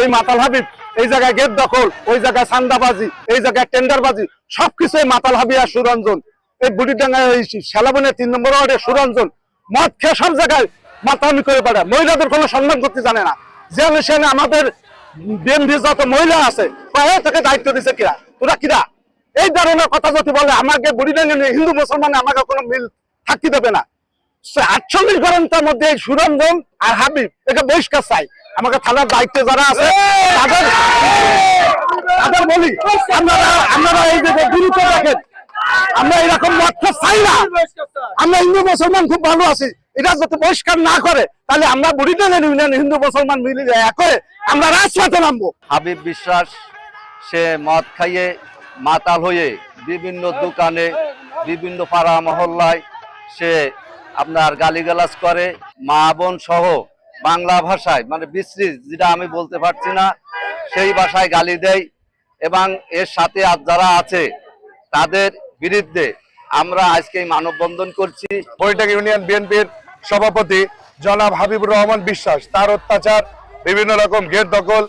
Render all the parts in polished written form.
এই মাতাল হাবিব এই জায়গায় গেট দখল, ওই জায়গায় চান্দাবাজি, এই জায়গায় টেন্ডারবাজি, সবকিছু এই মাতাল হাবিব আর সুরঞ্জন। এই বুড়িডাঙ্গা এই শ্যালাবনের 3 নম্বর ওয়ার্ডে সুরঞ্জন মদ খেয়ে সব জায়গায় মাতামি করে পারে, মহিলাদের কোনো সম্মান করতে জানে না। যে সেখানে আমাদের বিএনপি যত মহিলা আছে তাকে দায়িত্ব দিছে কিরা, তোরা কিরা এই ধরনের কথা যদি বলে আমাকে বুড়িডাঙ্গা হিন্দু মুসলমানে আমাকে কোনো মিল থাকতে দেবে না। 48 ঘন্টার মধ্যে এই সুরঞ্জন আর হাবিব একে বহিষ্কার চাই। আমাকে থানার দায়িত্বে যারা আছে তাদের বলি আপনারা এই যে গুরুত্ব রাখেন, আমরা এরকম মত চাই না। আমরা হিন্দু মুসলমান খুব ভালো আছি, এটা যদি বহিষ্কার না করে তাহলে আমরা বুড়িডাঙ্গা ইউনিয়ন হিন্দু মুসলমান মিলে এক হয়ে আমরা রাজপথে নামবো। হাবিব বিশ্বাস সে মদ খাইয়ে মাতাল হয়ে বিভিন্ন দোকানে বিভিন্ন পাড়া মহল্লায় সে আপনার গালিগালাজ করে, মা বোন সহ বাংলা ভাষায় মানে বিশ্রী যেটা আমি বলতে পারছি না সেই ভাষায় গালি দেয়। এবং এর সাথে যারা আছে তাদের বিরুদ্ধে আমরা আজকে মানববন্ধন করছি। বুড়িডাঙ্গা ইউনিয়ন বিএনপির সভাপতি জনাব হাবিবুর রহমান বিশ্বাস, তার অত্যাচার, বিভিন্ন রকম ঘের দখল,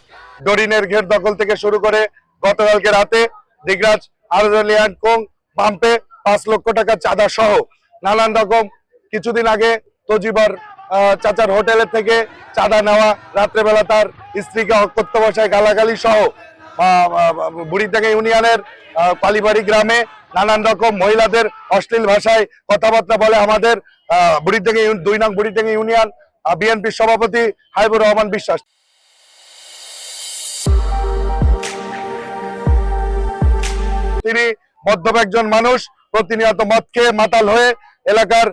ডরিনের ঘের দখল থেকে শুরু করে গতকালকে রাতে দিগরাজ আরজলিয়ান কোং পাম্পে 5 লক্ষ টাকা চাঁদা সহ নানান রকম, কিছুদিন আগে তজিবার চাচার হোটেলের থেকে চাঁদা নেওয়া, রাত্রেবেলা তার স্ত্রীকে অকথ্য ভাষায় গালাগালি সহ বুড়িডাঙ্গা ইউনিয়নের পালিবাড়ি গ্রামে নানান রকম মহিলাদের অশ্লীল ভাষায় কথাবার্তা বলে আমাদের বুড়িডাঙ্গা 2 নং বুড়িডাঙ্গা ইউনিয়ন বিএনপির সভাপতি হাবিবুর রহমান বিশ্বাস। তিনি মদ্যপ একজন মানুষ, প্রতিনিয়ত মদ খেয়ে মাতাল হয়ে এলাকার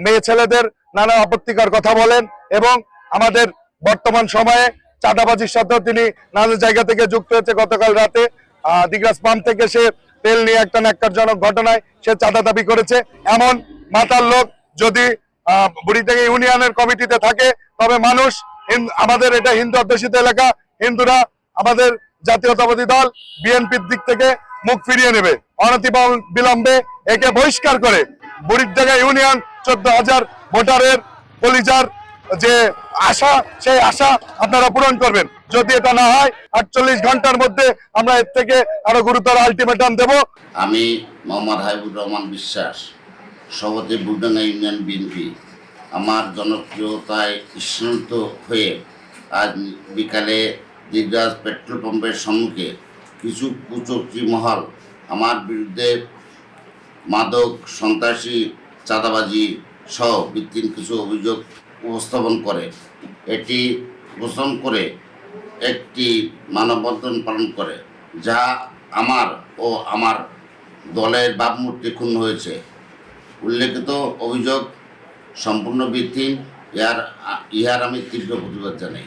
মেয়ে ছেলেদের নানা আপত্তিকর কথা বলেন এবং আমাদের বর্তমান সময়ে চাঁদাবাজির সাথেও তিনি নানা জায়গা থেকে যুক্ত হয়েছে। গতকাল রাতে দিগরাজ পাম্প থেকে সে তেল নিয়ে একটা ন্যাক্কারজনক ঘটনায় সে চাঁদা দাবি করেছে। এমন মাতাল লোক যদি বুড়িডাঙ্গা ইউনিয়নের কমিটিতে থাকে তবে মানুষ, আমাদের এটা হিন্দু অধ্যুষিত এলাকা, হিন্দুরা আমাদের জাতীয়তাবাদী দল বিএনপির দিক থেকে মুখ ফিরিয়ে নেবে। অনতিবিলম্বে একে বহিষ্কার করে বুড়িডাঙ্গা ইউনিয়ন 14,000 ভোটারের কলিজার যে আশা, সেই আশা আপনারা পূরণ করবেন। যদি এটা না হয় 48 ঘন্টার মধ্যে আমরা এর থেকে আরো গুরুতর আলটিমেটাম দেব। আমি মোহাম্মদ হাবিবুর রহমান বিশ্বাস, সভাপতি বুড়িডাঙ্গা ইউনিয়ন বিএনপি। আমার জনপ্রিয়তায় ঈর্ষান্বিত হয়ে আজ বিকালে দিগরাজ পেট্রোল পাম্পের সম্মুখে কিছু কুচক্রী মহল আমার বিরুদ্ধে মাদক, সন্ত্রাসী, চাঁদাবাজি সহ ভিত্তিহীন কিছু অভিযোগ উপস্থাপন করে। এটি উপস্থাপন করে একটি মানববন্ধন পালন করে, যা আমার ও আমার দলের ভাবমূর্তি ক্ষুণ্ণ হয়েছে। উল্লেখিত অভিযোগ সম্পূর্ণ ভিত্তিহীন, ইহার আমি তীব্র প্রতিবাদ জানাই।